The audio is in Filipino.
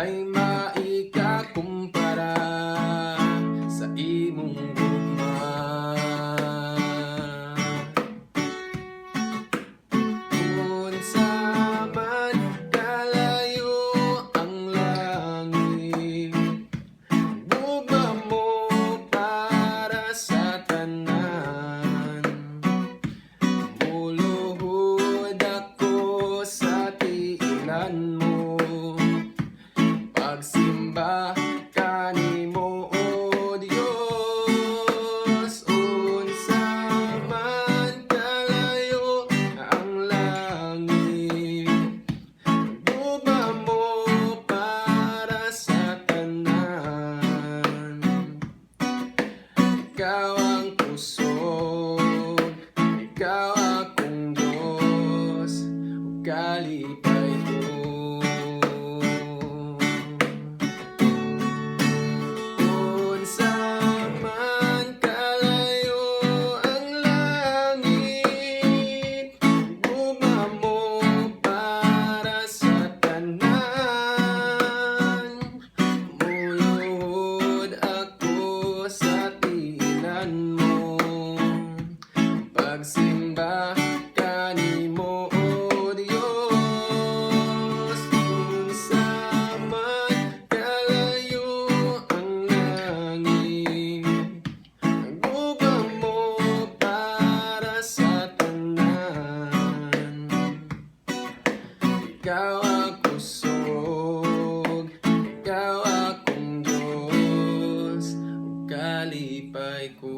ay maikakumpara sa imong gugma. Unsa man kalayo ang langit, gugma mo para sa tanan. Muluhod ako sa tiilan mo, pagsimba kanimo o Dios. Unsa man kalayo ang langit, gugma mo para sa tanan. Ikaw ang kusog, ikaw akong Diyos, ug kalipay ko. Unsa man kalayo ang langit, gugma mo para sa tanan. Muluhod ako sa tiilan mo, pagsimba kanimo o Dios. Unsa man kalayo ang langit, gugma mo para sa tanan. Ikaw ang kusog, ikaw akong Diyos, ug kalipay ko.